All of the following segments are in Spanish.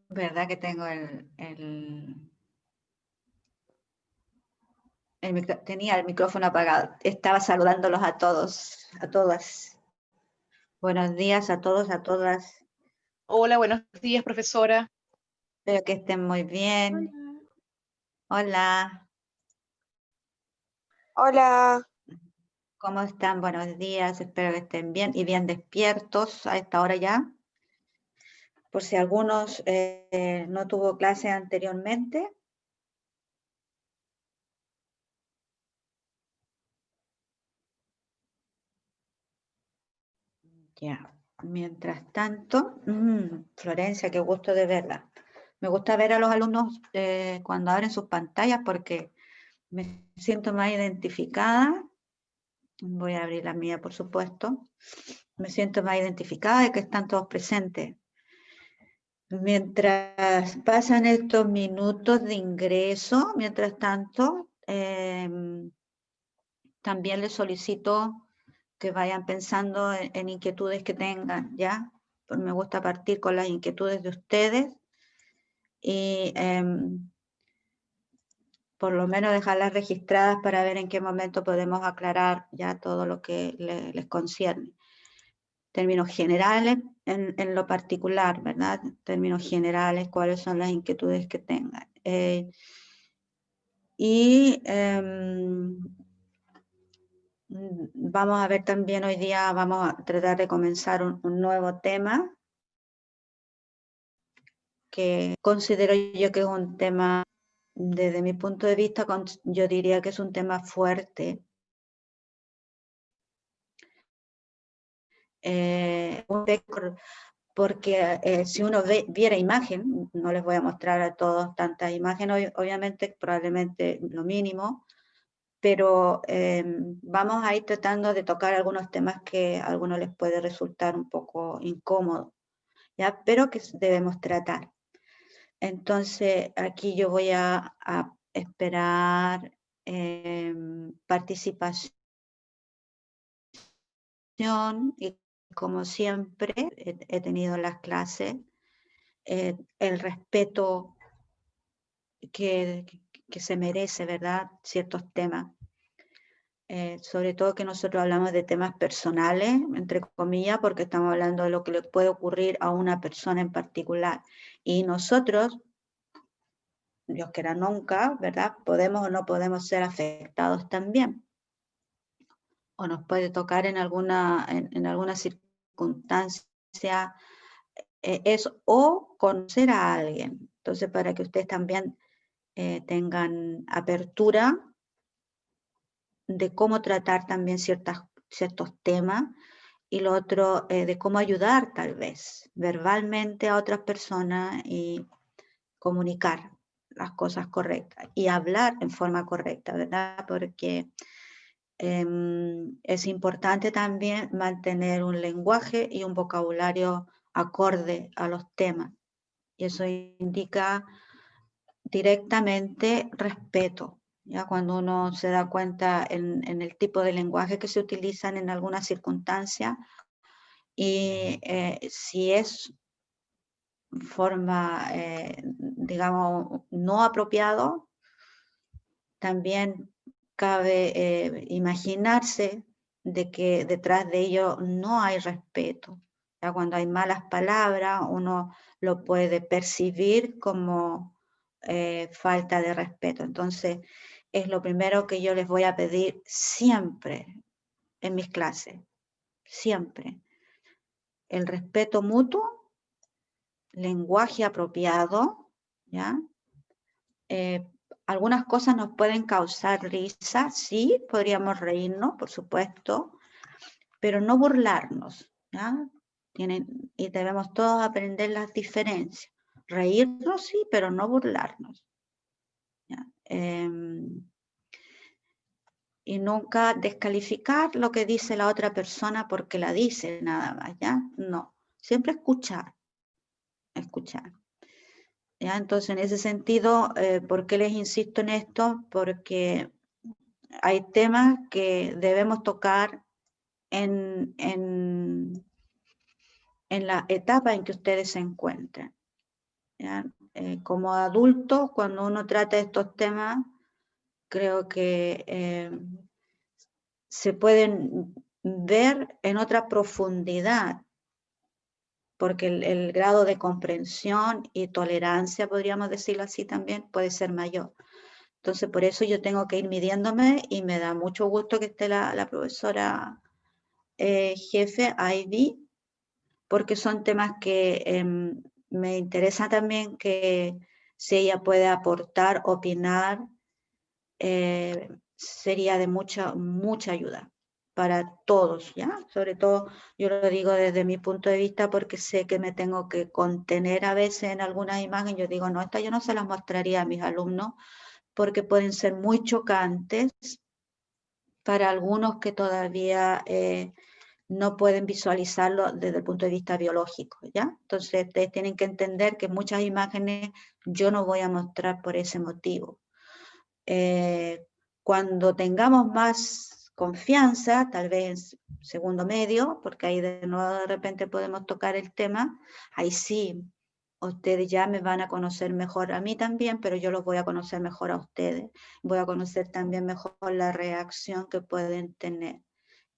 ¿Verdad que tengo tenía el micrófono apagado? Estaba saludándolos a todos, a todas. Buenos días a todos, a todas. Hola, buenos días, profesora. Espero que estén muy bien. Hola, Hola, ¿cómo están? Buenos días, espero que estén bien y bien despiertos a esta hora ya. Por si algunos no tuvo clase anteriormente. Ya, mientras tanto, Florencia, qué gusto de verla. Me gusta ver a los alumnos cuando abren sus pantallas porque me siento más identificada. Voy a abrir la mía, por supuesto. Me siento más identificada de que están todos presentes. Mientras pasan estos minutos de ingreso, mientras tanto, también les solicito que vayan pensando en inquietudes que tengan, ¿ya? Pues me gusta partir con las inquietudes de ustedes y por lo menos dejarlas registradas para ver en qué momento podemos aclarar ya todo lo que les concierne. Términos generales, en lo particular, ¿verdad? Términos generales, cuáles son las inquietudes que tengan. Vamos a ver también hoy día, vamos a tratar de comenzar un nuevo tema que considero yo que es un tema, desde mi punto de vista, yo diría que es un tema fuerte. Porque si uno viera imagen, no les voy a mostrar a todos tantas imágenes, obviamente, probablemente lo mínimo, pero vamos a ir tratando de tocar algunos temas que a algunos les puede resultar un poco incómodo, ¿ya? Pero que debemos tratar. Entonces, aquí yo voy a esperar participación y, como siempre, he tenido en las clases el respeto que se merece, ¿verdad? Ciertos temas. Sobre todo que nosotros hablamos de temas personales, entre comillas, porque estamos hablando de lo que le puede ocurrir a una persona en particular. Y nosotros, Dios quiera nunca, ¿verdad? Podemos o no podemos ser afectados también. O nos puede tocar en alguna circunstancia eso, o conocer a alguien. Entonces, para que ustedes también tengan apertura de cómo tratar también ciertos temas, y lo otro, de cómo ayudar tal vez verbalmente a otras personas y comunicar las cosas correctas y hablar en forma correcta, ¿verdad? Porque es importante también mantener un lenguaje y un vocabulario acorde a los temas. Y eso indica directamente respeto, ¿ya? Cuando uno se da cuenta en el tipo de lenguaje que se utilizan en algunas circunstancias y si es forma, digamos, no apropiado, también cabe imaginarse de que detrás de ello no hay respeto. Ya cuando hay malas palabras, uno lo puede percibir como falta de respeto. Entonces, es lo primero que yo les voy a pedir siempre en mis clases, siempre. El respeto mutuo, lenguaje apropiado, ¿ya? Algunas cosas nos pueden causar risa, sí, podríamos reírnos, por supuesto, pero no burlarnos, ¿ya? Y debemos todos aprender las diferencias. Reírnos, sí, pero no burlarnos, ¿ya? Y nunca descalificar lo que dice la otra persona porque la dice nada más, ¿ya? No, siempre escuchar, escuchar. ¿Ya? Entonces, en ese sentido, ¿por qué les insisto en esto? Porque hay temas que debemos tocar en la etapa en que ustedes se encuentren, ¿ya? Como adultos, cuando uno trata estos temas, creo que se pueden ver en otra profundidad, porque el grado de comprensión y tolerancia, podríamos decirlo así también, puede ser mayor. Entonces, por eso yo tengo que ir midiéndome y me da mucho gusto que esté la profesora jefe, Ivy, porque son temas que me interesa también que si ella puede aportar, opinar, sería de mucha ayuda para todos, ¿ya? Sobre todo, yo lo digo desde mi punto de vista porque sé que me tengo que contener a veces en algunas imágenes. Yo digo, no, esta yo no se las mostraría a mis alumnos porque pueden ser muy chocantes para algunos que todavía no pueden visualizarlo desde el punto de vista biológico, ¿ya? Entonces, ustedes tienen que entender que muchas imágenes yo no voy a mostrar por ese motivo. Cuando tengamos más confianza, tal vez en segundo medio, porque ahí de nuevo de repente podemos tocar el tema, ahí sí, ustedes ya me van a conocer mejor a mí también, pero yo los voy a conocer mejor a ustedes. Voy a conocer también mejor la reacción que pueden tener,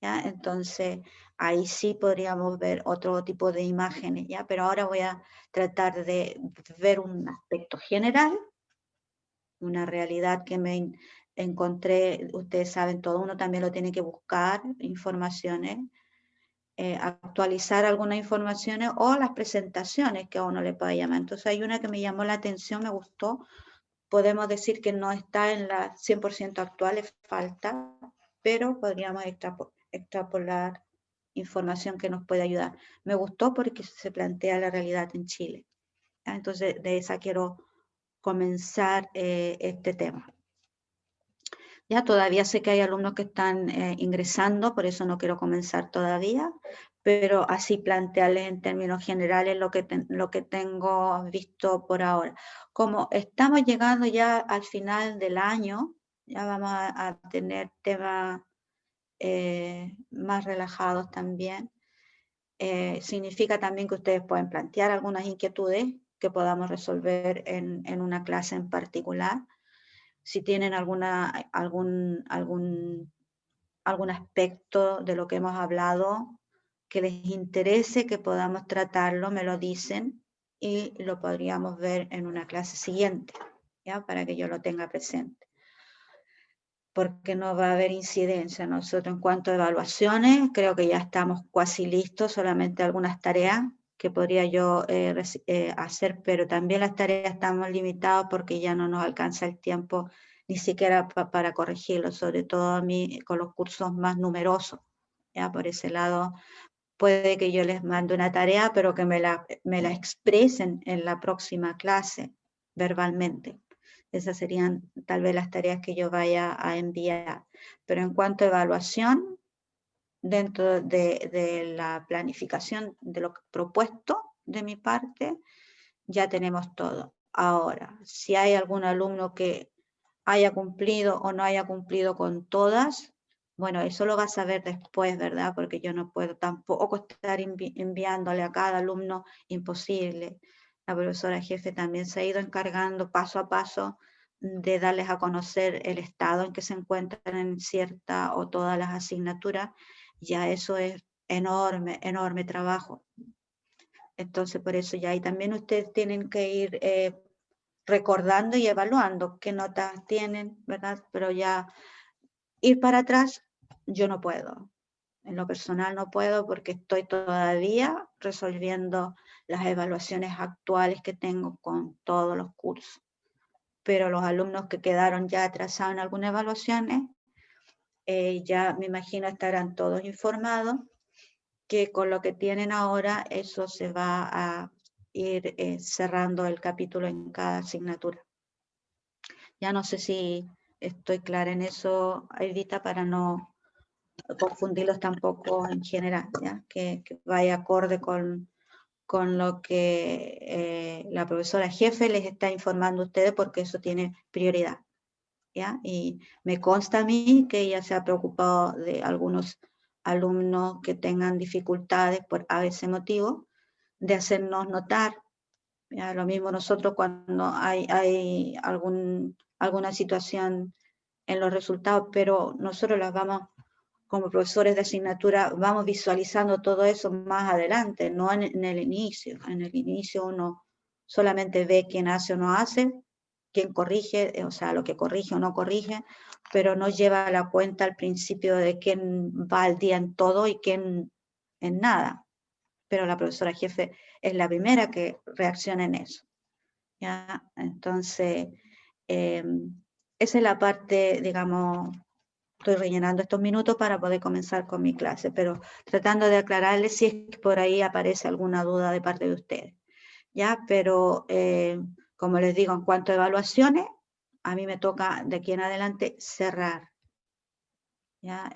¿ya? Entonces, ahí sí podríamos ver otro tipo de imágenes, ¿ya? Pero ahora voy a tratar de ver un aspecto general, una realidad que me encontré. Ustedes saben, todo uno también lo tiene que buscar, informaciones, actualizar algunas informaciones o las presentaciones que a uno le pueda llamar. Entonces hay una que me llamó la atención, me gustó. Podemos decir que no está en la 100% actual, es falta, pero podríamos extrapolar información que nos puede ayudar. Me gustó porque se plantea la realidad en Chile. Entonces, de esa quiero comenzar este tema. Ya todavía sé que hay alumnos que están ingresando, por eso no quiero comenzar todavía, pero así plantearles en términos generales lo que tengo visto por ahora. Como estamos llegando ya al final del año, ya vamos a tener temas más relajados también. Significa también que ustedes pueden plantear algunas inquietudes que podamos resolver en una clase en particular. Si tienen algún aspecto de lo que hemos hablado que les interese, que podamos tratarlo, me lo dicen y lo podríamos ver en una clase siguiente, ¿ya? Para que yo lo tenga presente. Porque no va a haber incidencia. Nosotros en cuanto a evaluaciones, creo que ya estamos casi listos, solamente algunas tareas que podría yo hacer, pero también las tareas estamos limitados porque ya no nos alcanza el tiempo ni siquiera para corregirlo, sobre todo a mí con los cursos más numerosos. Ya por ese lado, puede que yo les mande una tarea, pero que me la expresen en la próxima clase verbalmente. Esas serían tal vez las tareas que yo vaya a enviar. Pero en cuanto a evaluación, dentro de la planificación de lo propuesto de mi parte, ya tenemos todo. Ahora, si hay algún alumno que haya cumplido o no haya cumplido con todas, bueno, eso lo vas a ver después, ¿verdad? Porque yo no puedo tampoco estar enviándole a cada alumno, imposible. La profesora jefe también se ha ido encargando paso a paso de darles a conocer el estado en que se encuentran en cierta o todas las asignaturas. Ya eso es enorme, enorme trabajo. Entonces, por eso ya ahí también ustedes tienen que ir recordando y evaluando qué notas tienen, ¿verdad? Pero ya ir para atrás, yo no puedo. En lo personal no puedo porque estoy todavía resolviendo las evaluaciones actuales que tengo con todos los cursos. Pero los alumnos que quedaron ya atrasados en algunas evaluaciones, ya me imagino estarán todos informados que con lo que tienen ahora, eso se va a ir cerrando el capítulo en cada asignatura. Ya no sé si estoy clara en eso, Edita, para no confundirlos tampoco en general, ¿ya? Que vaya acorde con lo que la profesora jefe les está informando a ustedes, porque eso tiene prioridad, ¿ya? Y me consta a mí que ella se ha preocupado de algunos alumnos que tengan dificultades por a veces motivo, de hacernos notar. Ya, lo mismo nosotros cuando hay alguna situación en los resultados, pero nosotros las vamos, como profesores de asignatura, vamos visualizando todo eso más adelante, no en el inicio. En el inicio uno solamente ve quién hace o no hace, quién corrige, o sea, lo que corrige o no corrige, pero no lleva a la cuenta al principio de quién va al día en todo y quién en nada. Pero la profesora jefe es la primera que reacciona en eso. ¿Ya? Entonces, esa es la parte, digamos, estoy rellenando estos minutos para poder comenzar con mi clase, pero tratando de aclararles si es que por ahí aparece alguna duda de parte de ustedes. ¿Ya? Pero, como les digo, en cuanto a evaluaciones, a mí me toca de aquí en adelante cerrar. ¿Ya?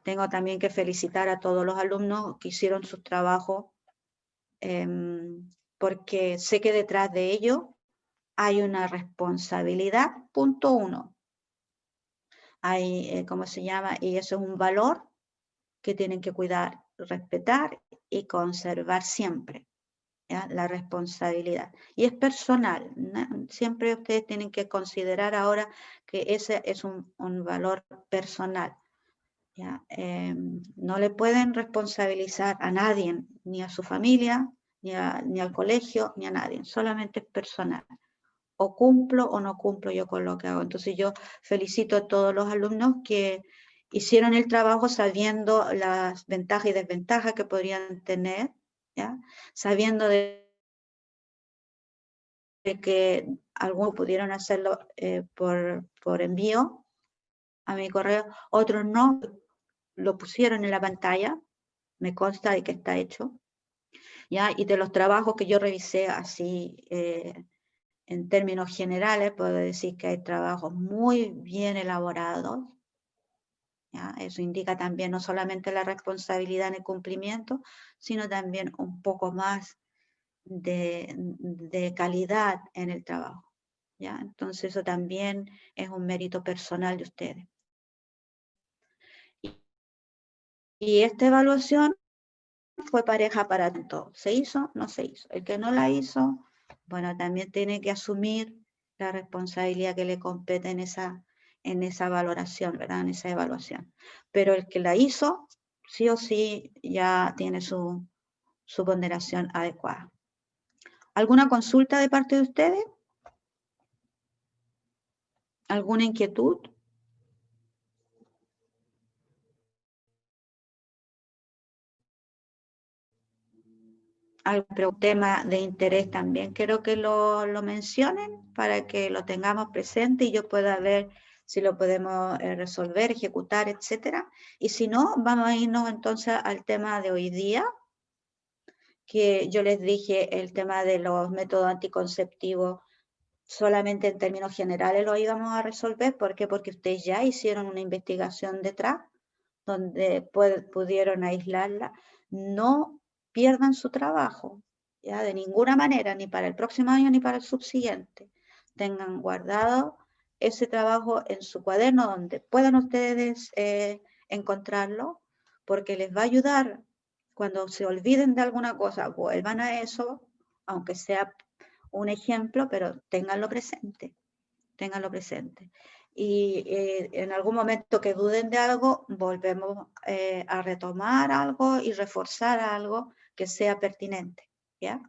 Tengo también que felicitar a todos los alumnos que hicieron sus trabajos, porque sé que detrás de ello hay una responsabilidad, punto 1. Hay, ¿cómo se llama? Y eso es un valor que tienen que cuidar, respetar y conservar siempre, ¿ya? La responsabilidad. Y es personal, ¿no? Siempre ustedes tienen que considerar ahora que ese es un valor personal, ¿ya? No le pueden responsabilizar a nadie, ni a su familia, ni al colegio, ni a nadie, solamente es personal. O cumplo o no cumplo yo con lo que hago. Entonces yo felicito a todos los alumnos que hicieron el trabajo sabiendo las ventajas y desventajas que podrían tener, ¿ya? Sabiendo de que algunos pudieron hacerlo por envío a mi correo, otros no, lo pusieron en la pantalla, me consta de que está hecho, ¿ya? Y de los trabajos que yo revisé así, en términos generales, puedo decir que hay trabajos muy bien elaborados, ¿ya? Eso indica también no solamente la responsabilidad en el cumplimiento, sino también un poco más de calidad en el trabajo, ¿ya? Entonces eso también es un mérito personal de ustedes. Y esta evaluación fue pareja para todos. ¿Se hizo? No se hizo. El que no la hizo, bueno, también tiene que asumir la responsabilidad que le compete en esa valoración, ¿verdad? En esa evaluación. Pero el que la hizo, sí o sí, ya tiene su ponderación adecuada. ¿Alguna consulta de parte de ustedes? ¿Alguna inquietud? ¿Algún tema de interés también? Quiero que lo mencionen para que lo tengamos presente y yo pueda ver si lo podemos resolver, ejecutar, etcétera. Y si no, vamos a irnos entonces al tema de hoy día, que yo les dije el tema de los métodos anticonceptivos solamente en términos generales lo íbamos a resolver. ¿Por qué? Porque ustedes ya hicieron una investigación detrás donde pudieron aislarla. No pierdan su trabajo, ya de ninguna manera, ni para el próximo año ni para el subsiguiente. Tengan guardado ese trabajo en su cuaderno donde puedan ustedes encontrarlo, porque les va a ayudar cuando se olviden de alguna cosa, vuelvan a eso, aunque sea un ejemplo, pero ténganlo presente, ténganlo presente. Y en algún momento que duden de algo, volvemos a retomar algo y reforzar algo que sea pertinente, ¿ya?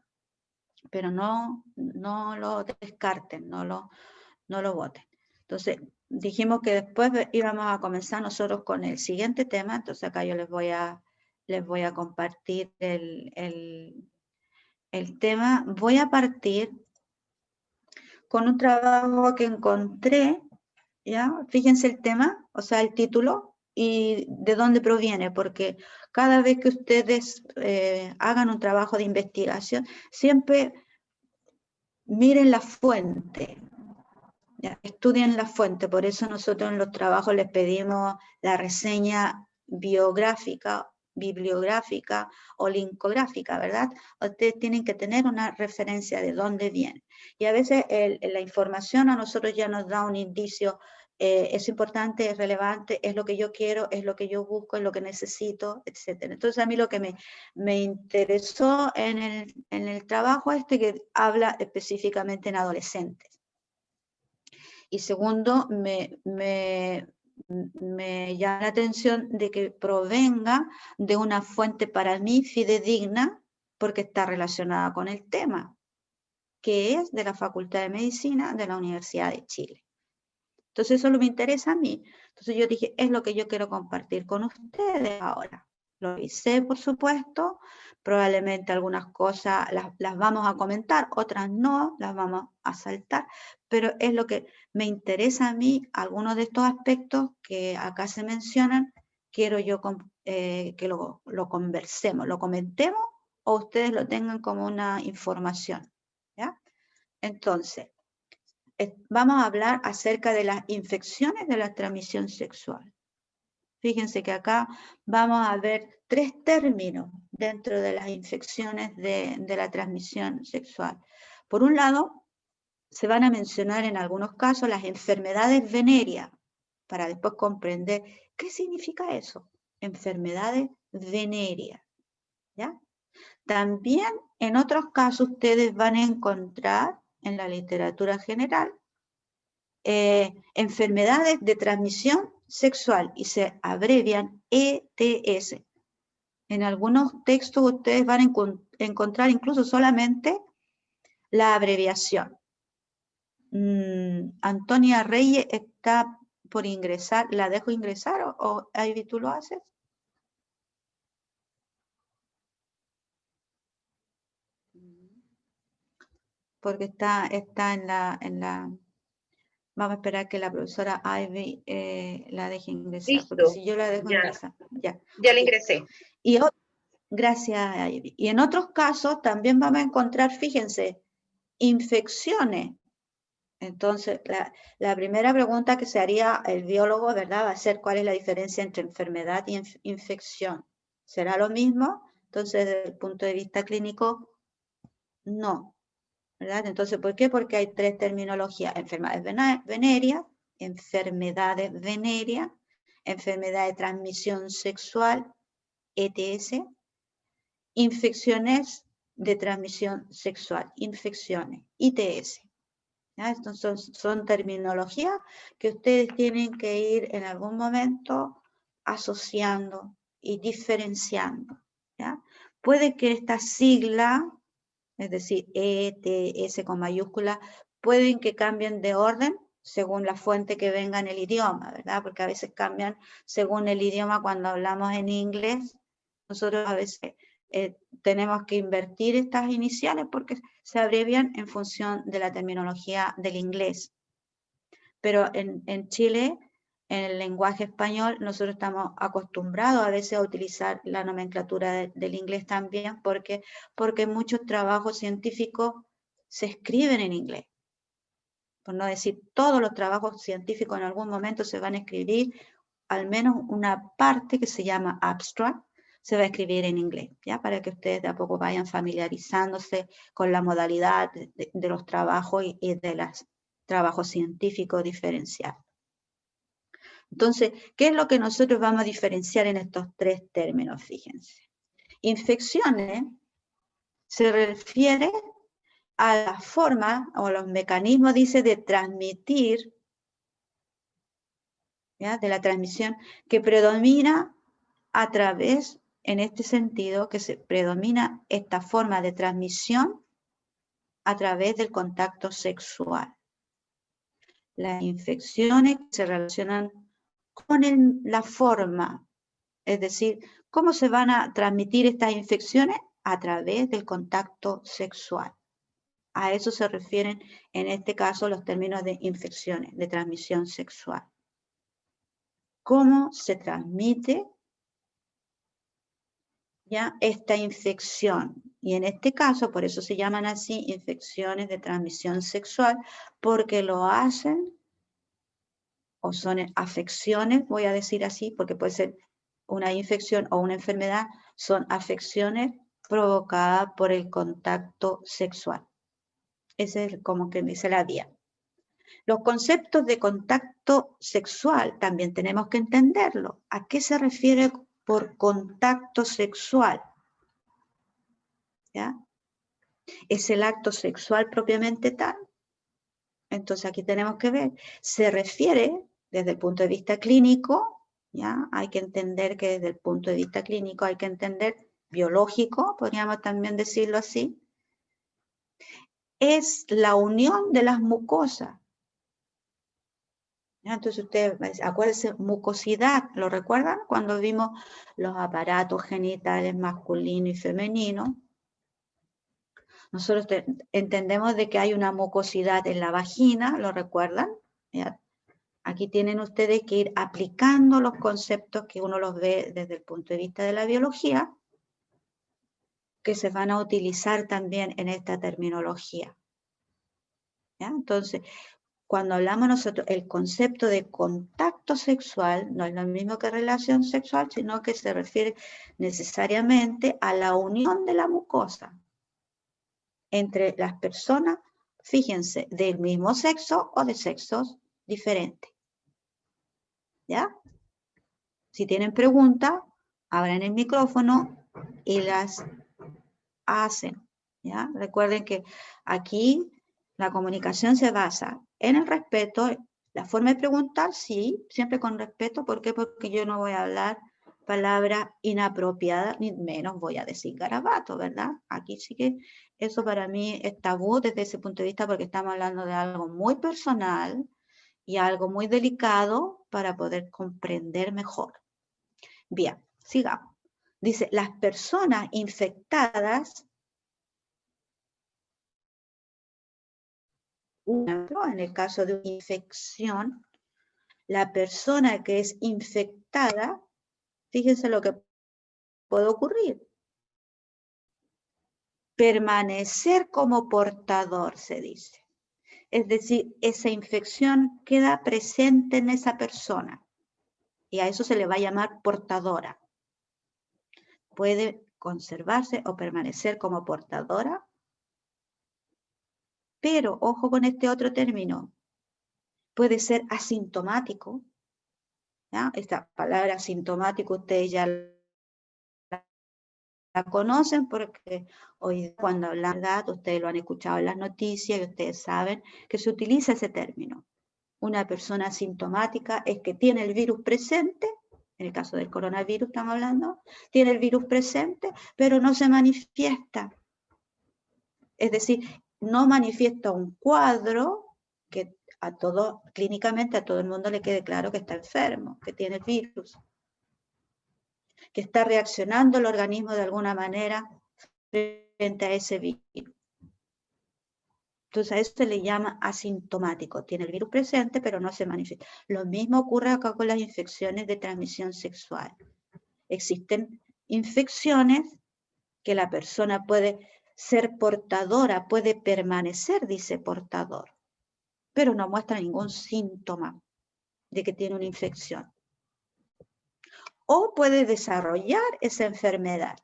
Pero no lo descarten, no lo voten. Entonces, dijimos que después íbamos a comenzar nosotros con el siguiente tema, entonces acá yo les voy a compartir el tema. Voy a partir con un trabajo que encontré, ¿ya? Fíjense el tema, o sea, el título y de dónde proviene, porque cada vez que ustedes hagan un trabajo de investigación, siempre miren la fuente, ¿ya? Estudien la fuente. Por eso nosotros en los trabajos les pedimos la reseña biográfica, bibliográfica o linkográfica, ¿verdad? Ustedes tienen que tener una referencia de dónde viene. Y a veces la información a nosotros ya nos da un indicio es importante, es relevante, es lo que yo quiero, es lo que yo busco, es lo que necesito, etc. Entonces a mí lo que me interesó en el trabajo que habla específicamente en adolescentes. Y segundo, me llama la atención de que provenga de una fuente para mí fidedigna, porque está relacionada con el tema, que es de la Facultad de Medicina de la Universidad de Chile. Entonces eso me interesa a mí. Entonces yo dije, es lo que yo quiero compartir con ustedes ahora. Lo hice, por supuesto. Probablemente algunas cosas las vamos a comentar, otras no, las vamos a saltar. Pero es lo que me interesa a mí, algunos de estos aspectos que acá se mencionan, quiero yo que lo conversemos, lo comentemos o ustedes lo tengan como una información. ¿Ya? Entonces, vamos a hablar acerca de las infecciones de la transmisión sexual. Fíjense que acá vamos a ver 3 términos dentro de las infecciones de la transmisión sexual. Por un lado, se van a mencionar en algunos casos las enfermedades venéreas, para después comprender qué significa eso, enfermedades venéreas, ¿ya? También en otros casos ustedes van a encontrar en la literatura general enfermedades de transmisión sexual y se abrevian ETS. En algunos textos ustedes van a encontrar incluso solamente la abreviación. Antonia Reyes está por ingresar. ¿La dejo ingresar o Ivy, tú lo haces? Porque está en la... Vamos a esperar que la profesora Ivy la deje ingresar. Listo. Porque si yo la dejo Ya. ingresar, ya. Ya la ingresé. Y gracias, Ivy. Y en otros casos también vamos a encontrar, fíjense, infecciones. Entonces, la primera pregunta que se haría el biólogo, ¿verdad? Va a ser cuál es la diferencia entre enfermedad y infección. ¿Será lo mismo? Entonces, desde el punto de vista clínico, no. ¿Verdad? Entonces, ¿por qué? Porque hay 3 terminologías: enfermedades venéreas, enfermedades enfermedad de transmisión sexual, ETS, infecciones de transmisión sexual, infecciones, ITS. ¿Ya? Entonces son terminologías que ustedes tienen que ir en algún momento asociando y diferenciando. ¿Ya? Puede que esta sigla, es decir, ETS con mayúscula, pueden que cambien de orden según la fuente que venga en el idioma, ¿verdad? Porque a veces cambian según el idioma. Cuando hablamos en inglés, nosotros a veces tenemos que invertir estas iniciales porque se abrevian en función de la terminología del inglés. Pero en Chile, en el lenguaje español, nosotros estamos acostumbrados a veces a utilizar la nomenclatura del inglés también, porque muchos trabajos científicos se escriben en inglés. Por no decir, todos los trabajos científicos en algún momento se van a escribir, al menos una parte que se llama abstract, se va a escribir en inglés, ¿ya? Para que ustedes de a poco vayan familiarizándose con la modalidad de los trabajos y de los trabajos científicos diferenciados. Entonces, ¿qué es lo que nosotros vamos a diferenciar en estos 3 términos? Fíjense. Infecciones se refiere a la forma o los mecanismos, dice, de transmitir, ¿ya? De la transmisión que predomina a través, en este sentido, que se predomina esta forma de transmisión a través del contacto sexual. Las infecciones se relacionan con la forma, es decir, ¿cómo se van a transmitir estas infecciones? A través del contacto sexual. A eso se refieren en este caso los términos de infecciones, de transmisión sexual. ¿Cómo se transmite ya esta infección? Y en este caso, por eso se llaman así infecciones de transmisión sexual, porque lo hacen, o son afecciones, voy a decir así, porque puede ser una infección o una enfermedad, son afecciones provocadas por el contacto sexual. Ese es como que dice la vía. Los conceptos de contacto sexual también tenemos que entenderlo. ¿A qué se refiere por contacto sexual? ¿Ya? ¿Es el acto sexual propiamente tal? Entonces aquí tenemos que ver, se refiere desde el punto de vista clínico, ¿ya? Hay que entender que desde el punto de vista clínico hay que entender biológico, podríamos también decirlo así, es la unión de las mucosas. ¿Ya? Entonces ustedes, acuérdense, mucosidad, ¿lo recuerdan? Cuando vimos los aparatos genitales masculino y femenino, nosotros entendemos de que hay una mucosidad en la vagina, ¿lo recuerdan? ¿Ya? Aquí tienen ustedes que ir aplicando los conceptos que uno los ve desde el punto de vista de la biología, que se van a utilizar también en esta terminología. ¿Ya? Entonces, cuando hablamos nosotros, el concepto de contacto sexual no es lo mismo que relación sexual, sino que se refiere necesariamente a la unión de la mucosa entre las personas, fíjense, del mismo sexo o de sexos diferentes. ¿Ya? Si tienen preguntas, abran el micrófono y las hacen. ¿Ya? Recuerden que aquí la comunicación se basa en el respeto, la forma de preguntar, sí, siempre con respeto. ¿Por qué? Porque yo no voy a hablar palabras inapropiadas, ni menos voy a decir garabato, ¿verdad? Aquí sí que eso para mí es tabú desde ese punto de vista porque estamos hablando de algo muy personal y algo muy delicado para poder comprender mejor. Bien, sigamos. Dice, las personas infectadas, en el caso de una infección, la persona que es infectada, fíjense lo que puede ocurrir. Permanecer como portador, se dice. Es decir, esa infección queda presente en esa persona y a eso se le va a llamar portadora. Puede conservarse o permanecer como portadora, pero ojo con este otro término, puede ser asintomático. ¿Ya? Esta palabra asintomático ustedes ya la conocen porque hoy cuando hablan de edad, ustedes lo han escuchado en las noticias y ustedes saben que se utiliza ese término. Una persona asintomática es que tiene el virus presente, en el caso del coronavirus estamos hablando, tiene el virus presente, pero no se manifiesta. Es decir, no manifiesta un cuadro que clínicamente a todo el mundo le quede claro que está enfermo, que tiene el virus, que está reaccionando el organismo de alguna manera frente a ese virus. Entonces a eso se le llama asintomático. Tiene el virus presente, pero no se manifiesta. Lo mismo ocurre acá con las infecciones de transmisión sexual. Existen infecciones que la persona puede ser portadora, puede permanecer, dice portador, pero no muestra ningún síntoma de que tiene una infección. O puede desarrollar esa enfermedad.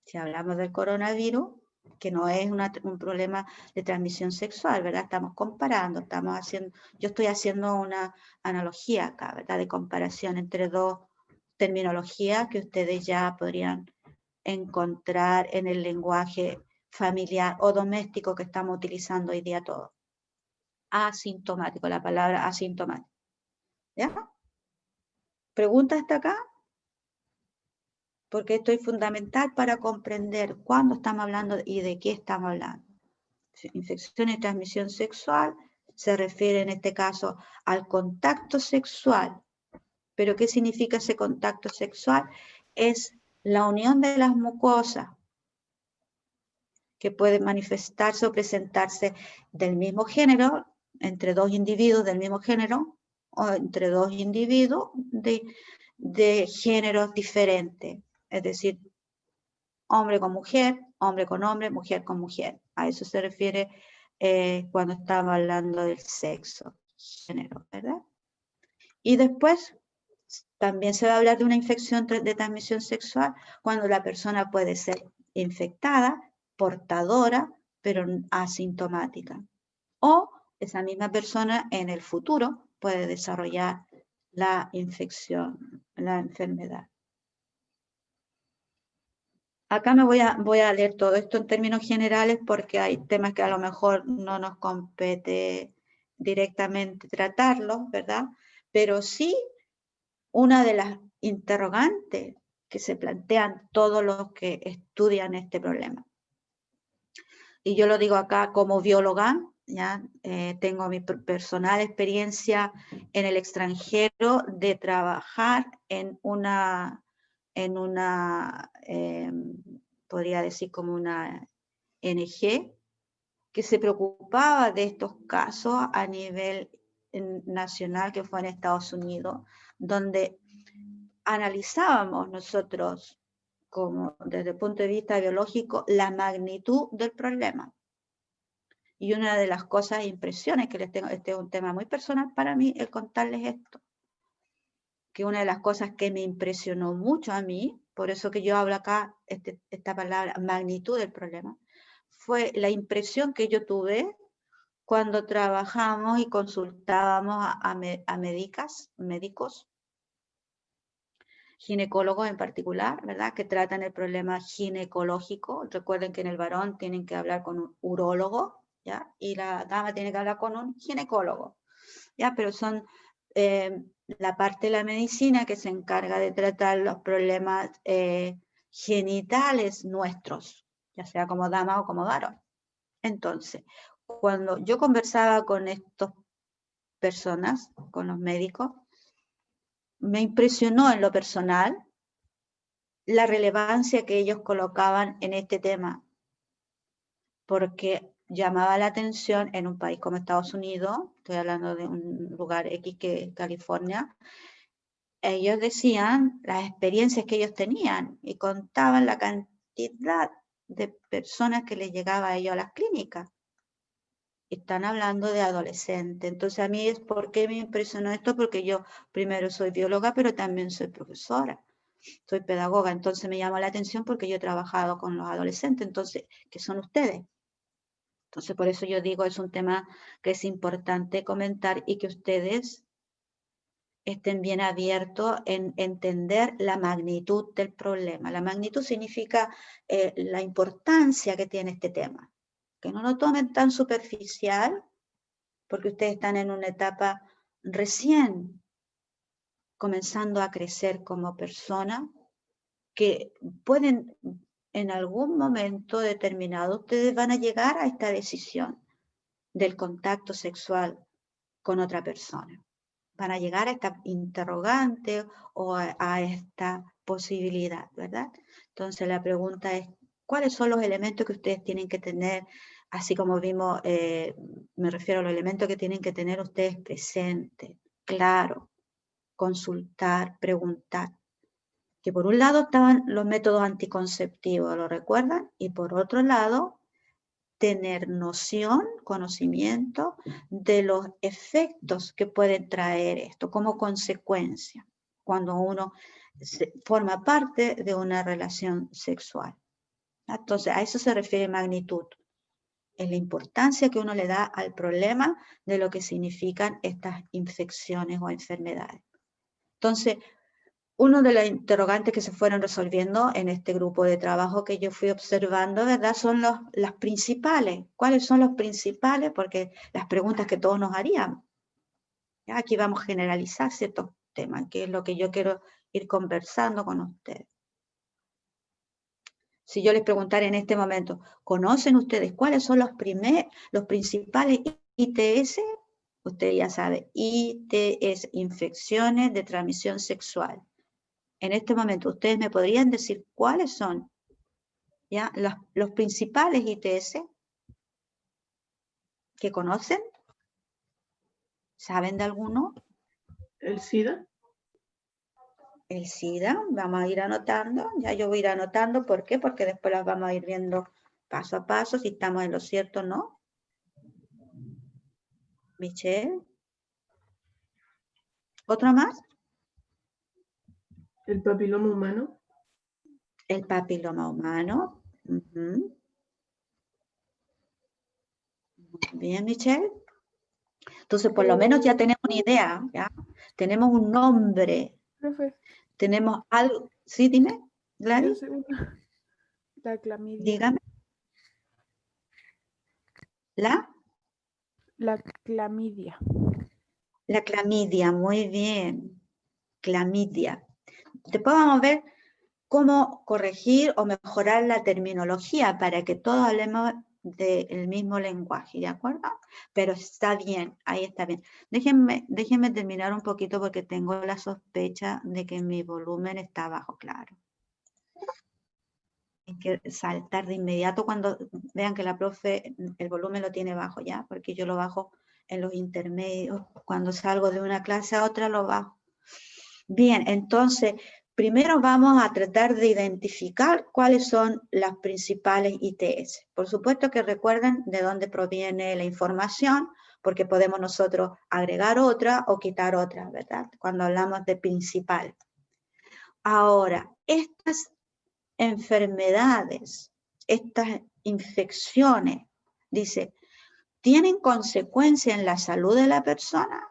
Si hablamos del coronavirus, que no es un problema de transmisión sexual, ¿verdad? Estamos comparando, yo estoy haciendo una analogía acá, ¿verdad? De comparación entre dos terminologías que ustedes ya podrían encontrar en el lenguaje familiar o doméstico que estamos utilizando hoy día todos. Asintomático, la palabra asintomático. ¿Ya? ¿Pregunta hasta acá? Porque esto es fundamental para comprender cuándo estamos hablando y de qué estamos hablando. Infección de transmisión sexual se refiere en este caso al contacto sexual. ¿Pero qué significa ese contacto sexual? Es la unión de las mucosas que puede manifestarse o presentarse del mismo género, entre dos individuos del mismo género, o entre dos individuos de géneros diferentes. Es decir, hombre con mujer, hombre con hombre, mujer con mujer. A eso se refiere cuando estamos hablando del sexo, género, ¿verdad? Y después también se va a hablar de una infección de transmisión sexual cuando la persona puede ser infectada, portadora, pero asintomática. o esa misma persona en el futuro puede desarrollar la infección, la enfermedad. Acá voy a leer todo esto en términos generales porque hay temas que a lo mejor no nos compete directamente tratarlos, ¿verdad? Pero sí, una de las interrogantes que se plantean todos los que estudian este problema. Y yo lo digo acá como bióloga, ¿ya? Tengo mi personal experiencia en el extranjero de trabajar en una podría decir como una ONG que se preocupaba de estos casos a nivel nacional, que fue en Estados Unidos, donde analizábamos nosotros como desde el punto de vista biológico la magnitud del problema. Y una de las cosas, impresiones que les tengo, este es un tema muy personal para mí, el contarles esto, que una de las cosas que me impresionó mucho a mí, por eso que yo hablo acá esta palabra, magnitud del problema, fue la impresión que yo tuve cuando trabajamos y consultábamos a médicos, ginecólogos en particular, ¿verdad? Que tratan el problema ginecológico. Recuerden que en el varón tienen que hablar con un urólogo, ¿ya? Y la dama tiene que hablar con un ginecólogo, ¿ya? Pero son la parte de la medicina que se encarga de tratar los problemas genitales nuestros, ya sea como dama o como varón. Entonces, cuando yo conversaba con estas personas, con los médicos, me impresionó en lo personal la relevancia que ellos colocaban en este tema, porque llamaba la atención en un país como Estados Unidos, estoy hablando de un lugar X que California, ellos decían las experiencias que ellos tenían y contaban la cantidad de personas que les llegaba a ellos a las clínicas. Están hablando de adolescentes. Entonces a mí es por qué me impresionó esto, porque yo primero soy bióloga, pero también soy profesora, soy pedagoga, entonces me llama la atención porque yo he trabajado con los adolescentes, entonces, ¿qué son ustedes? Entonces por eso yo digo, es un tema que es importante comentar y que ustedes estén bien abiertos en entender la magnitud del problema. La magnitud significa la importancia que tiene este tema. Que no lo tomen tan superficial, porque ustedes están en una etapa recién comenzando a crecer como persona, que pueden en algún momento determinado, ustedes van a llegar a esta decisión del contacto sexual con otra persona. Van a llegar a esta interrogante o a esta posibilidad, ¿verdad? Entonces la pregunta es, ¿cuáles son los elementos que ustedes tienen que tener? Así como vimos, me refiero a los elementos que tienen que tener ustedes presentes, claro, consultar, preguntar. Que por un lado estaban los métodos anticonceptivos, ¿lo recuerdan? Y por otro lado, tener noción, conocimiento de los efectos que pueden traer esto como consecuencia cuando uno forma parte de una relación sexual. Entonces, a eso se refiere magnitud. Es la importancia que uno le da al problema de lo que significan estas infecciones o enfermedades. Entonces, uno de los interrogantes que se fueron resolviendo en este grupo de trabajo que yo fui observando, ¿verdad? Son las principales. ¿Cuáles son los principales? Porque las preguntas que todos nos haríamos. ¿Ya? Aquí vamos a generalizar ciertos temas, que es lo que yo quiero ir conversando con ustedes. Si yo les preguntara en este momento, ¿conocen ustedes cuáles son los principales ITS? Usted ya sabe, ITS, infecciones de transmisión sexual. En este momento, ¿ustedes me podrían decir cuáles son ya los principales ITS que conocen? ¿Saben de alguno? ¿El SIDA? El SIDA, vamos a ir anotando, ya yo voy a ir anotando, ¿por qué? Porque después las vamos a ir viendo paso a paso, si estamos en lo cierto o no. Michelle. ¿Otro más? ¿El papiloma humano? El papiloma humano. Muy Bien, Michelle. Entonces, por lo menos ya tenemos una idea, ¿ya? Tenemos un nombre, Profe, tenemos algo. ¿Sí, dime, Gladys? la clamidia. Dígame. La clamidia. La clamidia, muy bien. Clamidia. Después vamos a ver cómo corregir o mejorar la terminología para que todos hablemos del mismo lenguaje, ¿de acuerdo? Pero está bien, ahí está bien. Déjenme terminar un poquito porque tengo la sospecha de que mi volumen está bajo, claro. Hay que saltar de inmediato cuando vean que la profe el volumen lo tiene bajo, ¿ya? Porque yo lo bajo en los intermedios. Cuando salgo de una clase a otra lo bajo. Bien, entonces, primero vamos a tratar de identificar cuáles son las principales ITS. Por supuesto que recuerden de dónde proviene la información, porque podemos nosotros agregar otra o quitar otra, ¿verdad? Cuando hablamos de principal. Ahora, estas enfermedades, estas infecciones, dice, ¿tienen consecuencia en la salud de la persona?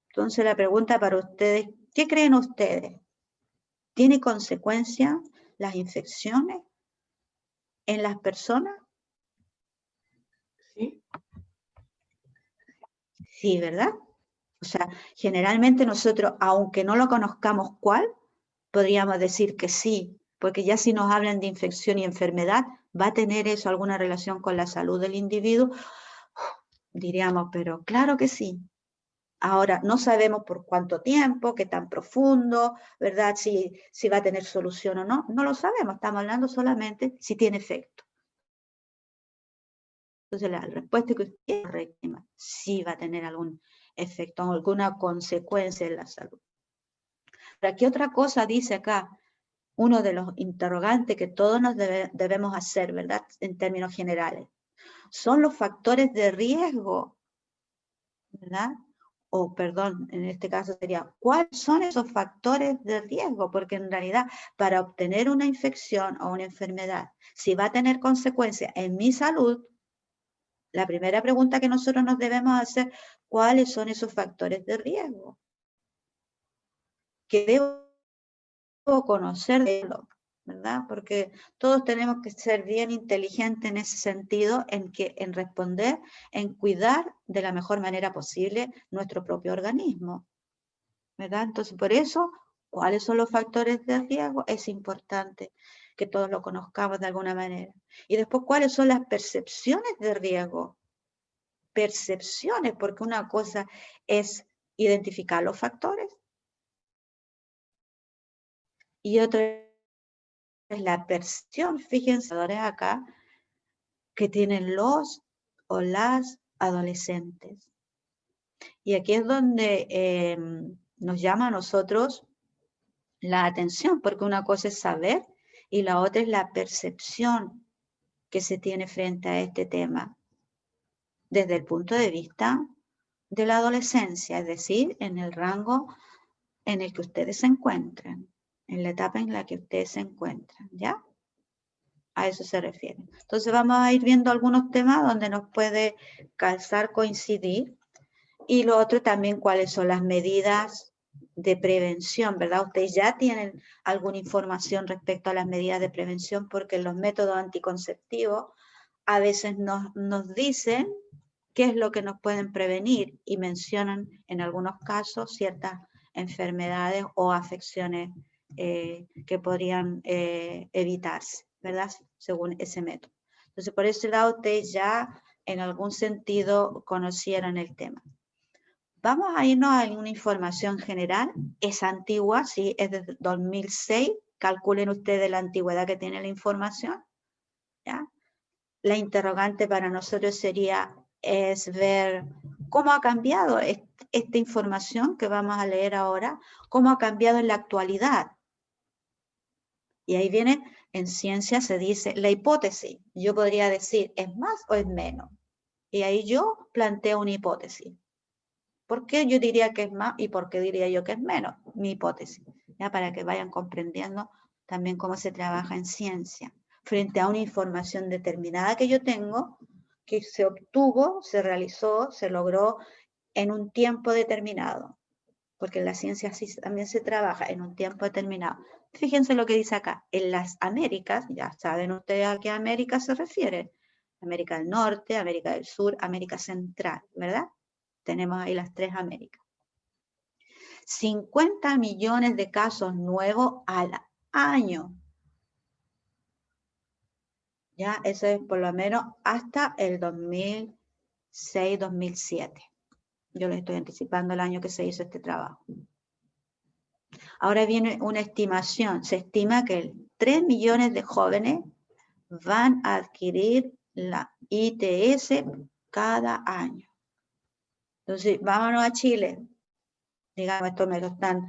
Entonces la pregunta para ustedes, ¿qué creen ustedes? ¿Tiene consecuencia las infecciones en las personas? Sí. Sí, ¿verdad? O sea, generalmente nosotros, aunque no lo conozcamos cuál, podríamos decir que sí, porque ya si nos hablan de infección y enfermedad, ¿va a tener eso alguna relación con la salud del individuo? Diríamos, pero claro que sí. Ahora, no sabemos por cuánto tiempo, qué tan profundo, ¿verdad? Si va a tener solución o no. No lo sabemos, estamos hablando solamente si tiene efecto. Entonces, la respuesta que usted es correcta, sí va a tener algún efecto, alguna consecuencia en la salud. Pero ¿qué otra cosa dice acá? Uno de los interrogantes que todos nos debemos hacer, ¿verdad? En términos generales. Son los factores de riesgo, ¿verdad? O perdón, en este caso sería, ¿cuáles son esos factores de riesgo? Porque en realidad, para obtener una infección o una enfermedad, si va a tener consecuencias en mi salud, la primera pregunta que nosotros nos debemos hacer, ¿cuáles son esos factores de riesgo? Que debo conocer de ello, ¿verdad? Porque todos tenemos que ser bien inteligentes en ese sentido, en responder, en cuidar de la mejor manera posible nuestro propio organismo, ¿verdad? Entonces, por eso, ¿cuáles son los factores de riesgo? Es importante que todos lo conozcamos de alguna manera. Y después, ¿cuáles son las percepciones de riesgo? Percepciones, porque una cosa es identificar los factores y otra es la percepción. Fíjense acá que tienen los o las adolescentes. Y aquí es donde nos llama a nosotros la atención, porque una cosa es saber y la otra es la percepción que se tiene frente a este tema desde el punto de vista de la adolescencia, es decir, en el rango en el que ustedes se encuentran, en la etapa en la que ustedes se encuentran, ¿ya? A eso se refiere. Entonces vamos a ir viendo algunos temas donde nos puede calzar, coincidir, y lo otro también cuáles son las medidas de prevención, ¿verdad? Ustedes ya tienen alguna información respecto a las medidas de prevención porque los métodos anticonceptivos a veces nos dicen qué es lo que nos pueden prevenir y mencionan en algunos casos ciertas enfermedades o afecciones que podrían evitarse, ¿verdad? Según ese método. Entonces, por ese lado, ustedes ya en algún sentido conocieron el tema. Vamos a irnos a una información general. Es antigua, sí, es de 2006. Calculen ustedes la antigüedad que tiene la información, ¿ya? La interrogante para nosotros es ver cómo ha cambiado esta información que vamos a leer ahora, cómo ha cambiado en la actualidad. Y ahí viene, en ciencia se dice la hipótesis. Yo podría decir, ¿es más o es menos? Y ahí yo planteo una hipótesis. ¿Por qué yo diría que es más y por qué diría yo que es menos? Mi hipótesis, ¿ya? Para que vayan comprendiendo también cómo se trabaja en ciencia. Frente a una información determinada que yo tengo, que se obtuvo, se realizó, se logró en un tiempo determinado, porque en la ciencia así también se trabaja en un tiempo determinado. Fíjense lo que dice acá, en las Américas, ya saben ustedes a qué América se refiere, América del Norte, América del Sur, América Central, ¿verdad? Tenemos ahí las 3 Américas. 50 millones de casos nuevos al año. Ya, eso es por lo menos hasta el 2006-2007. Yo les estoy anticipando el año que se hizo este trabajo. Ahora viene una estimación. Se estima que 3 millones de jóvenes van a adquirir la ITS cada año. Entonces, vámonos a Chile. Digamos, esto me lo están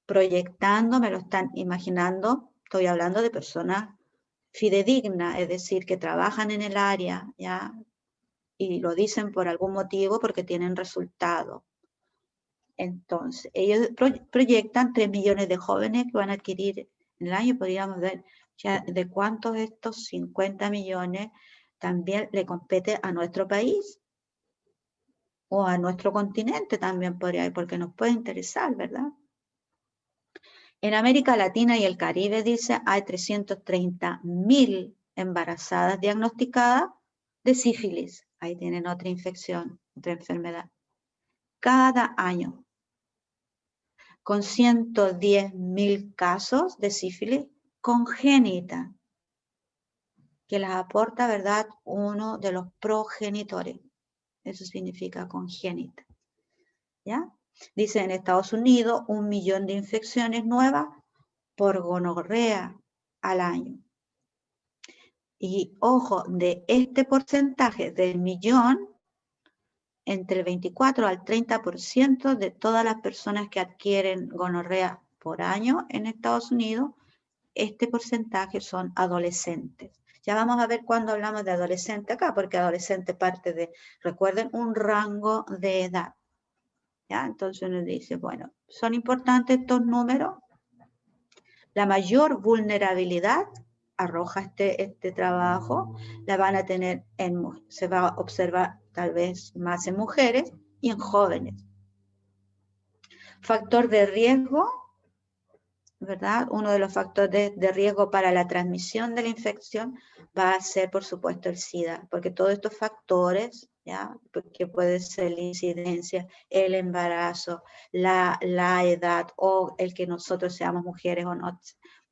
proyectando, me lo están imaginando. Estoy hablando de personas fidedignas, es decir, que trabajan en el área, ¿ya? Y lo dicen por algún motivo porque tienen resultados. Entonces, ellos proyectan 3 millones de jóvenes que van a adquirir en el año. Podríamos ver ya de cuántos de estos 50 millones también le compete a nuestro país o a nuestro continente también podría ir, porque nos puede interesar, ¿verdad? En América Latina y el Caribe, dice, hay 330.000 embarazadas diagnosticadas de sífilis. Ahí tienen otra infección, otra enfermedad. Cada año, con 110.000 casos de sífilis congénita, que las aporta, ¿verdad?, uno de los progenitores. Eso significa congénita. ¿Ya? Dice en Estados Unidos 1 millón de infecciones nuevas por gonorrea al año. Y ojo, de este porcentaje del millón, entre el 24 al 30% de todas las personas que adquieren gonorrea por año en Estados Unidos, este porcentaje son adolescentes. Ya vamos a ver cuando hablamos de adolescente acá, porque adolescente parte de, recuerden, un rango de edad. ¿Ya? Entonces uno dice, bueno, ¿son importantes estos números? La mayor vulnerabilidad, arroja este trabajo, la van a tener se va a observar tal vez más en mujeres y en jóvenes. Factor de riesgo, ¿verdad? Uno de los factores de riesgo para la transmisión de la infección va a ser, por supuesto, el SIDA, porque todos estos factores, ¿ya? Que puede ser la incidencia, el embarazo, la edad o el que nosotros seamos mujeres o no,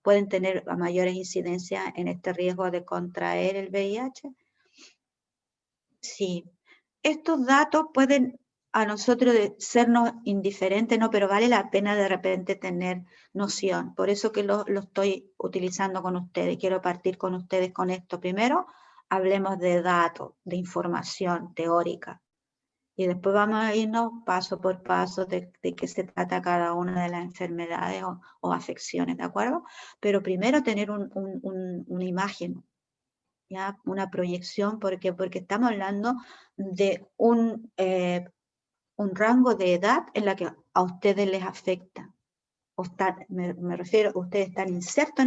pueden tener mayores incidencias en este riesgo de contraer el VIH. Sí, estos datos pueden a nosotros sernos indiferentes, ¿no? Pero vale la pena de repente tener noción. Por eso que lo estoy utilizando con ustedes. Quiero partir con ustedes con esto. Primero, hablemos de datos, de información teórica. Y después vamos a irnos paso por paso de qué se trata cada una de las enfermedades o afecciones, ¿de acuerdo? Pero primero tener una imagen, ¿ya? Una proyección, porque estamos hablando de un rango de edad en la que a ustedes les afecta. Me refiero, ustedes están insertos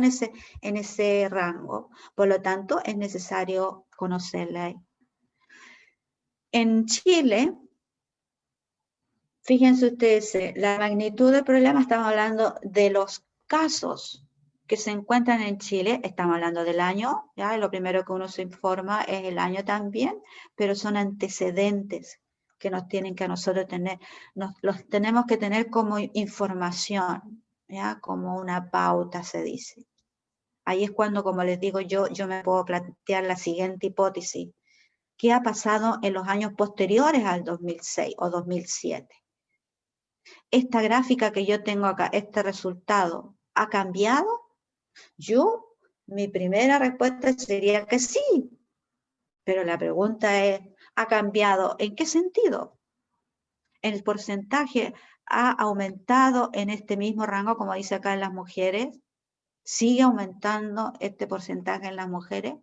en ese rango, por lo tanto es necesario conocerla. En Chile, fíjense ustedes, la magnitud del problema, estamos hablando de los casos que se encuentran en Chile, estamos hablando del año, ¿ya? Lo primero que uno se informa es el año también, pero son antecedentes que nos tienen que a nosotros tener, los tenemos que tener como información, ¿ya? Como una pauta se dice. Ahí es cuando, como les digo yo me puedo plantear la siguiente hipótesis. ¿Qué ha pasado en los años posteriores al 2006 o 2007? Esta gráfica que yo tengo acá, este resultado, ¿ha cambiado? Mi primera respuesta sería que sí, pero la pregunta es, ¿ha cambiado en qué sentido? ¿El porcentaje ha aumentado en este mismo rango, como dice acá en las mujeres? ¿Sigue aumentando este porcentaje en las mujeres?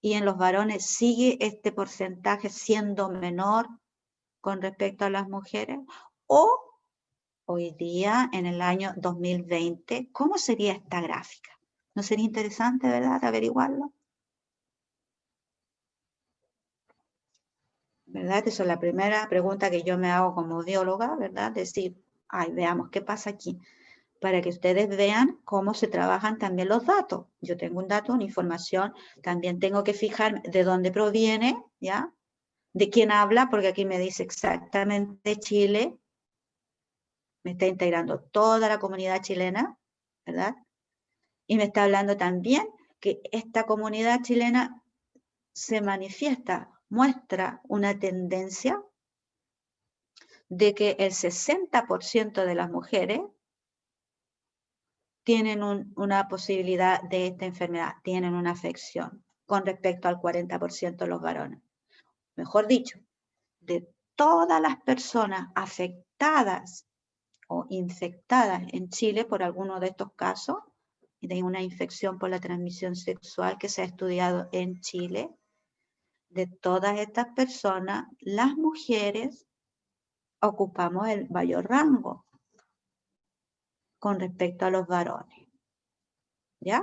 ¿Y en los varones sigue este porcentaje siendo menor con respecto a las mujeres? ¿O hoy día, en el año 2020, cómo sería esta gráfica? ¿No sería interesante, verdad, averiguarlo? ¿verdad? Esa es la primera pregunta que yo me hago como bióloga, ¿verdad? Decir, ay, veamos qué pasa aquí, para que ustedes vean cómo se trabajan también los datos. Yo tengo un dato, una información, también tengo que fijarme de dónde proviene, ¿ya? De quién habla, porque aquí me dice exactamente Chile, me está integrando toda la comunidad chilena, ¿verdad? Y me está hablando también que esta comunidad chilena se manifiesta, muestra una tendencia de que el 60% de las mujeres tienen una posibilidad de esta enfermedad, tienen una afección, con respecto al 40% de los varones. Mejor dicho, de todas las personas afectadas o infectadas en Chile por alguno de estos casos, de una infección por la transmisión sexual que se ha estudiado en Chile, de todas estas personas, las mujeres ocupamos el mayor rango con respecto a los varones. ¿Ya?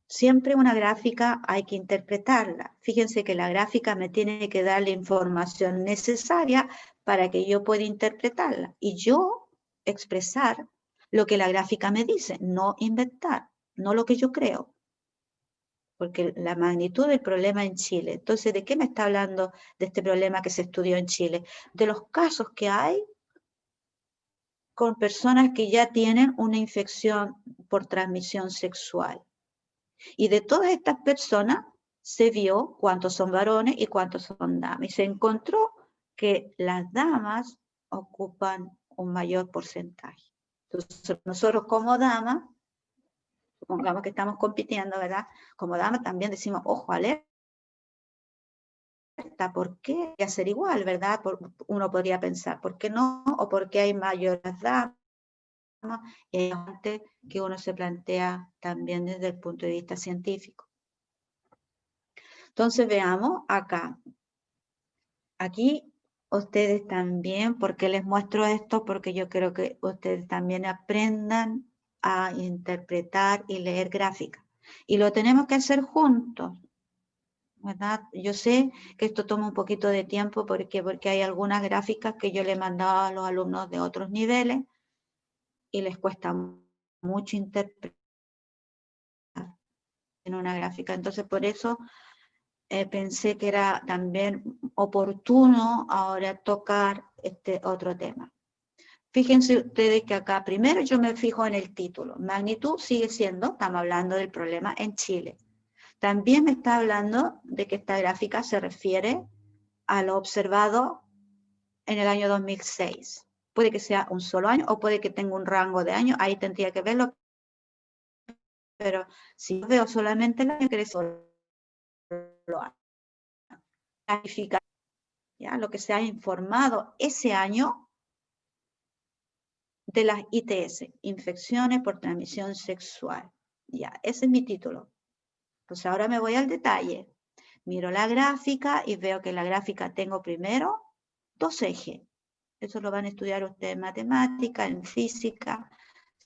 Siempre una gráfica hay que interpretarla. Fíjense que la gráfica me tiene que dar la información necesaria para que yo pueda interpretarla y yo expresar lo que la gráfica me dice, no inventar, no lo que yo creo. Porque la magnitud del problema en Chile. Entonces, ¿de qué me está hablando de este problema que se estudió en Chile? De los casos que hay con personas que ya tienen una infección por transmisión sexual. Y de todas estas personas se vio cuántos son varones y cuántos son damas. Y se encontró que las damas ocupan un mayor porcentaje. Entonces, nosotros como damas, supongamos que estamos compitiendo, ¿verdad? Como damas también decimos, ojo, alerta, ¿por qué hacer igual, verdad? Uno podría pensar, ¿por qué no? O ¿por qué hay mayores damas? Y antes que uno se plantea también desde el punto de vista científico. Entonces veamos acá. Aquí ustedes también, ¿por qué les muestro esto? Porque yo creo que ustedes también aprendan a interpretar y leer gráficas. Y lo tenemos que hacer juntos, ¿verdad? Yo sé que esto toma un poquito de tiempo porque hay algunas gráficas que yo le he mandado a los alumnos de otros niveles y les cuesta mucho interpretar en una gráfica. Entonces, por eso pensé que era también oportuno ahora tocar este otro tema. Fíjense ustedes que acá primero yo me fijo en el título. Magnitud sigue siendo, estamos hablando del problema en Chile. También me está hablando de que esta gráfica se refiere a lo observado en el año 2006. Puede que sea un solo año o puede que tenga un rango de años, ahí tendría que verlo. Pero si veo solamente el año, quiere decir solo año. Clarificar, ¿ya? Lo que se ha informado ese año de las ITS, infecciones por transmisión sexual. Ya, ese es mi título. Pues ahora me voy al detalle. Miro la gráfica y veo que en la gráfica tengo primero dos ejes. Eso lo van a estudiar ustedes en matemática, en física,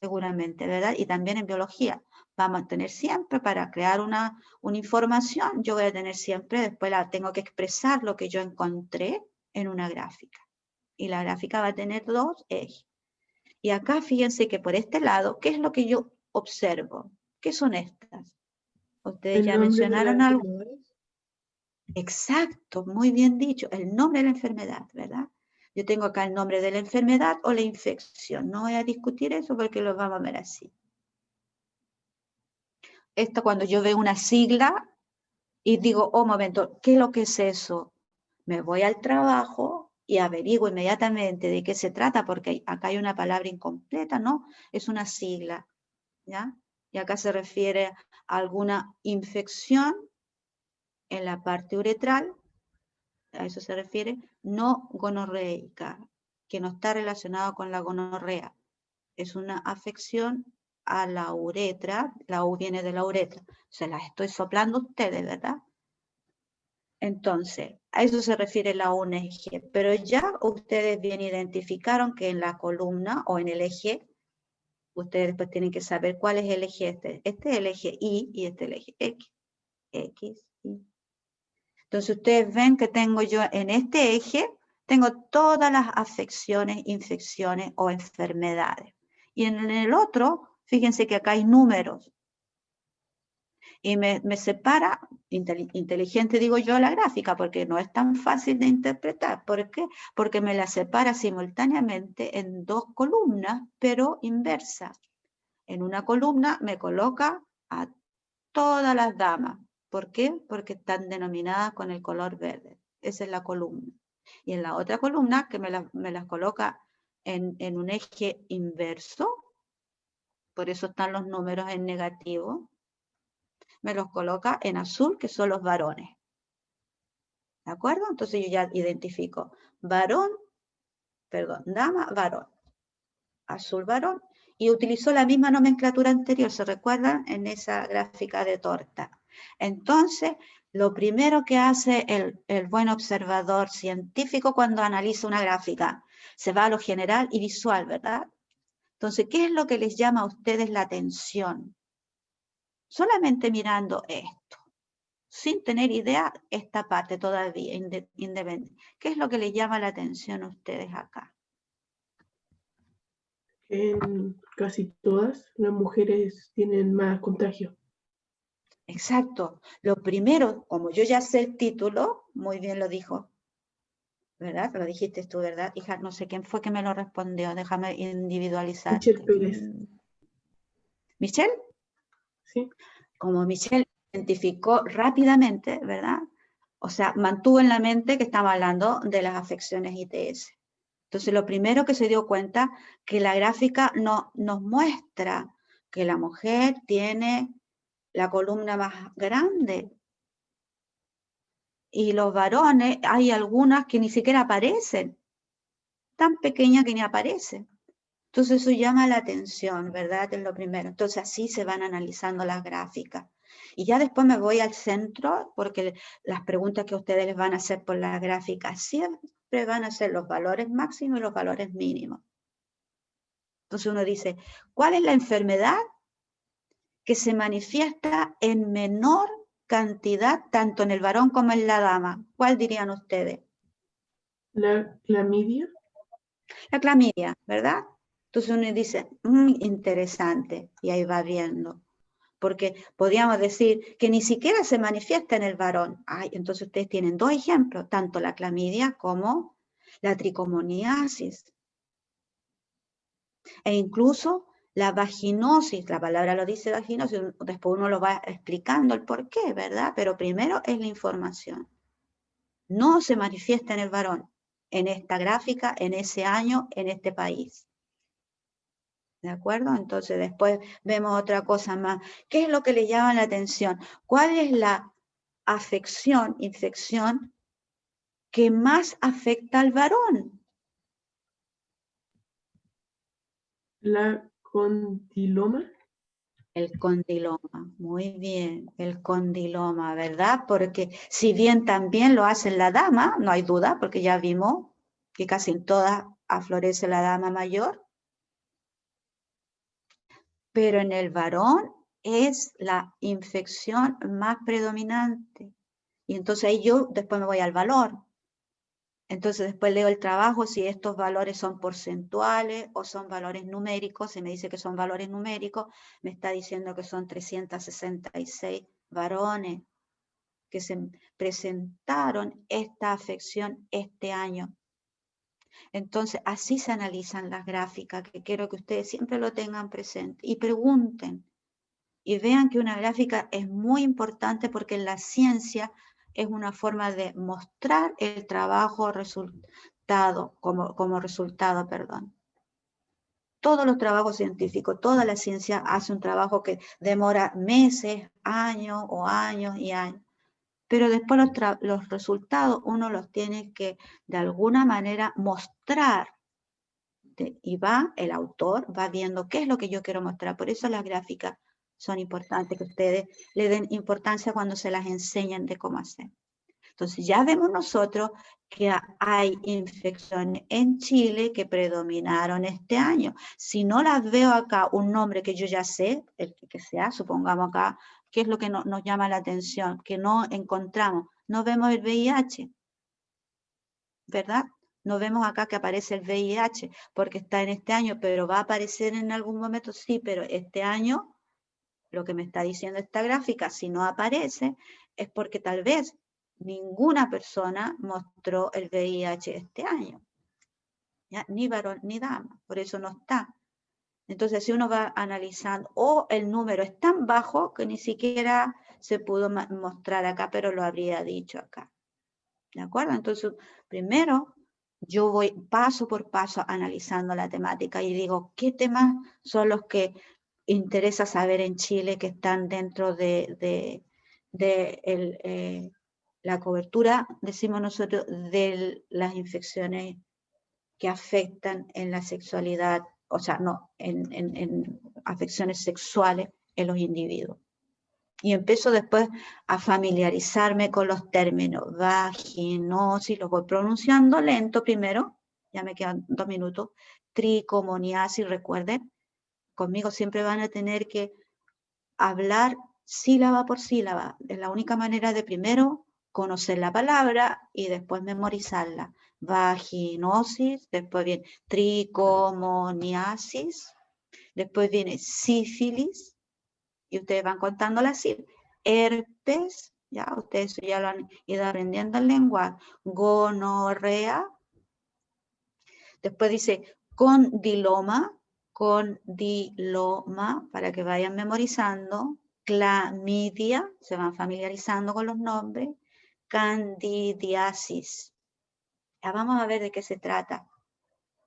seguramente, ¿verdad? Y también en biología. Vamos a tener siempre, para crear una información, yo voy a tener siempre, después tengo que expresar lo que yo encontré en una gráfica. Y la gráfica va a tener dos ejes. Y acá fíjense que por este lado, ¿qué es lo que yo observo? ¿Qué son estas? Ustedes ya mencionaron algo. Exacto, muy bien dicho, el nombre de la enfermedad, ¿verdad? Yo tengo acá el nombre de la enfermedad o la infección. No voy a discutir eso porque lo vamos a ver así. Esto cuando yo veo una sigla y digo, oh, momento, ¿qué es lo que es eso? Me voy al trabajo y averiguo inmediatamente de qué se trata, porque acá hay una palabra incompleta, ¿no? Es una sigla, ¿ya? Y acá se refiere a alguna infección en la parte uretral, a eso se refiere, no gonorreica, que no está relacionado con la gonorrea. Es una afección a la uretra, la U viene de la uretra. Se las estoy soplando a ustedes, ¿verdad? Entonces, a eso se refiere la ONG, pero ya ustedes bien identificaron que en la columna o en el eje, ustedes después tienen que saber cuál es el eje este. Este es el eje Y y este es el eje X. X, Y. Entonces ustedes ven que tengo yo en este eje, tengo todas las afecciones, infecciones o enfermedades. Y en el otro, fíjense que acá hay números. Y me separa, inteligente digo yo, la gráfica, porque no es tan fácil de interpretar. ¿Por qué? Porque me la separa simultáneamente en dos columnas, pero inversas. En una columna me coloca a todas las damas. ¿Por qué? Porque están denominadas con el color verde. Esa es la columna. Y en la otra columna, que me las coloca en un eje inverso, por eso están los números en negativo, me los coloca en azul, que son los varones. ¿De acuerdo? Entonces yo ya identifico varón, perdón, dama, varón. Azul, varón. Y utilizó la misma nomenclatura anterior, ¿se recuerdan? En esa gráfica de torta. Entonces, lo primero que hace el buen observador científico cuando analiza una gráfica, se va a lo general y visual, ¿verdad? Entonces, ¿qué es lo que les llama a ustedes la atención? Solamente mirando esto, sin tener idea esta parte todavía, independiente. ¿Qué es lo que les llama la atención a ustedes acá? En casi todas las mujeres tienen más contagio. Exacto. Lo primero, como yo ya sé el título, muy bien lo dijo, ¿verdad? Lo dijiste tú, ¿verdad? Hija, no sé quién fue que me lo respondió, déjame individualizar. Michelle Pérez. ¿Michelle? Sí. Como Michelle identificó rápidamente, ¿verdad? O sea, mantuvo en la mente que estaba hablando de las afecciones ITS. Entonces, lo primero que se dio cuenta, que la gráfica nos muestra que la mujer tiene la columna más grande. Y los varones, hay algunas que ni siquiera aparecen, tan pequeñas que ni aparecen. Entonces eso llama la atención, ¿verdad? Es lo primero. Entonces así se van analizando las gráficas. Y ya después me voy al centro, porque las preguntas que ustedes les van a hacer por la gráfica siempre van a ser los valores máximos y los valores mínimos. Entonces uno dice, ¿cuál es la enfermedad que se manifiesta en menor cantidad tanto en el varón como en la dama? ¿Cuál dirían ustedes? La clamidia. La clamidia, ¿verdad? Entonces uno dice, interesante, y ahí va viendo. Porque podríamos decir que ni siquiera se manifiesta en el varón. Ay, entonces ustedes tienen dos ejemplos, tanto la clamidia como la tricomoniasis. E incluso la vaginosis, la palabra lo dice vaginosis, después uno lo va explicando el por qué, ¿verdad? Pero primero es la información. No se manifiesta en el varón, en esta gráfica, en ese año, en este país. ¿De acuerdo? Entonces después vemos otra cosa más. ¿Qué es lo que le llama la atención? ¿Cuál es la afección, infección que más afecta al varón? La condiloma. El condiloma, muy bien, el condiloma, ¿verdad? Porque si bien también lo hace la dama, no hay duda, porque ya vimos que casi en todas aflorece la dama mayor, pero en el varón es la infección más predominante. Y entonces ahí yo después me voy al valor. Entonces después leo el trabajo, si estos valores son porcentuales o son valores numéricos. Si me dice que son valores numéricos, me está diciendo que son 366 varones que se presentaron esta afección este año. Entonces así se analizan las gráficas, que quiero que ustedes siempre lo tengan presente y pregunten. Y vean que una gráfica es muy importante porque en la ciencia es una forma de mostrar el trabajo como resultado, perdón. Todos los trabajos científicos, toda la ciencia hace un trabajo que demora meses, años o años y años. Pero después los resultados uno los tiene que de alguna manera mostrar. Y el autor va viendo qué es lo que yo quiero mostrar. Por eso las gráficas son importantes, que ustedes le den importancia cuando se las enseñan de cómo hacer. Entonces ya vemos nosotros que hay infecciones en Chile que predominaron este año. Si no las veo acá, un nombre que yo ya sé, el que sea, supongamos acá ¿Qué es lo que nos llama la atención? Que no encontramos, no vemos el VIH, ¿verdad? No vemos acá que aparece el VIH porque está en este año, pero va a aparecer en algún momento, sí, pero este año, lo que me está diciendo esta gráfica, si no aparece, es porque tal vez ninguna persona mostró el VIH este año, ¿ya? Ni varón ni dama, por eso no está. Entonces, si uno va analizando, o el número es tan bajo que ni siquiera se pudo mostrar acá, pero lo habría dicho acá. ¿De acuerdo? Entonces, primero, yo voy paso por paso analizando la temática y digo, ¿qué temas son los que interesa saber en Chile que están dentro de la cobertura, decimos nosotros, de las infecciones que afectan en la sexualidad, o sea, no, en afecciones sexuales en los individuos? Y empiezo después a familiarizarme con los términos, vaginosis, los voy pronunciando lento primero, ya me quedan 2 minutos, tricomoniasis, recuerden, conmigo siempre van a tener que hablar sílaba por sílaba, es la única manera de primero conocer la palabra y después memorizarla. Vaginosis, después viene tricomoniasis, después viene sífilis, y ustedes van contando las sílabas. Herpes, ya ustedes ya lo han ido aprendiendo el lenguaje. Gonorrea. Después dice condiloma, para que vayan memorizando. Clamidia, se van familiarizando con los nombres. Candidiasis. Ya vamos a ver de qué se trata.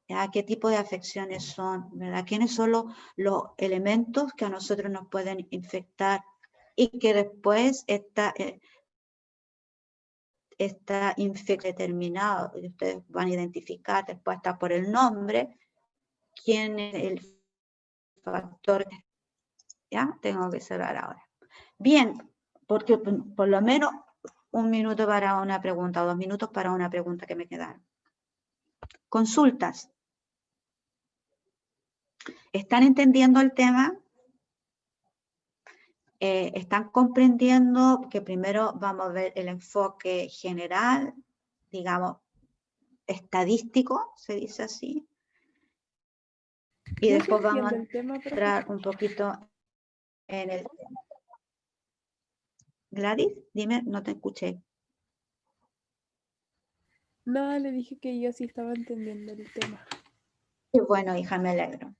¿Ya? ¿Qué tipo de afecciones son? ¿Verdad? ¿Quiénes son los elementos que a nosotros nos pueden infectar? Y que después esta infección determinada, y ustedes van a identificar después hasta por el nombre, quién es el factor. ¿Ya? Tengo que cerrar ahora. Bien, porque por lo menos 1 minuto para una pregunta, o 2 minutos para una pregunta que me quedaron. Consultas. ¿Están entendiendo el tema? ¿Están comprendiendo que primero vamos a ver el enfoque general, digamos, estadístico, se dice así? Y No se después vamos a entiende el tema, entrar un poquito en el tema. Gladys, dime, no te escuché. No, le dije que yo sí estaba entendiendo el tema. Qué bueno, hija, me alegro.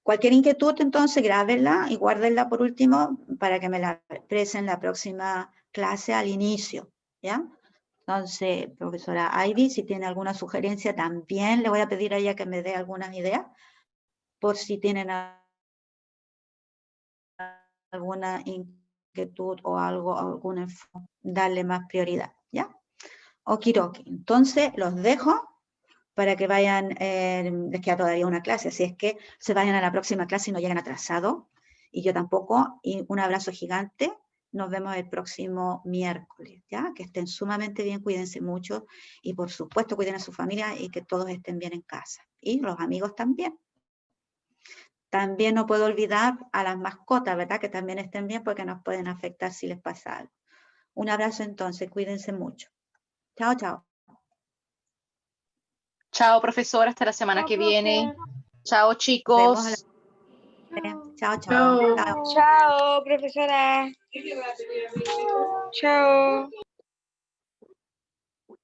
Cualquier inquietud, entonces, grábenla y guárdenla por último para que me la expresen en la próxima clase al inicio, ¿ya? Entonces, profesora Ivy, si tiene alguna sugerencia, también le voy a pedir a ella que me dé algunas ideas, por si tienen alguna inquietud o algo, algún enfoque, darle más prioridad, ¿ya? Okidoki. Entonces, los dejo para que vayan, les queda todavía una clase, así es que se vayan a la próxima clase y no lleguen atrasados, y yo tampoco, y un abrazo gigante, nos vemos el próximo miércoles, ¿ya? Que estén sumamente bien, cuídense mucho, y por supuesto cuiden a su familia y que todos estén bien en casa, y los amigos también. También no puedo olvidar a las mascotas, ¿verdad? Que también estén bien porque nos pueden afectar si les pasa algo. Un abrazo entonces, cuídense mucho. Chao, chao. Chao, profesora, hasta la semana que viene. Chao, chicos. Chao, chao. Chao. Chao. Chao, profesora. Chao.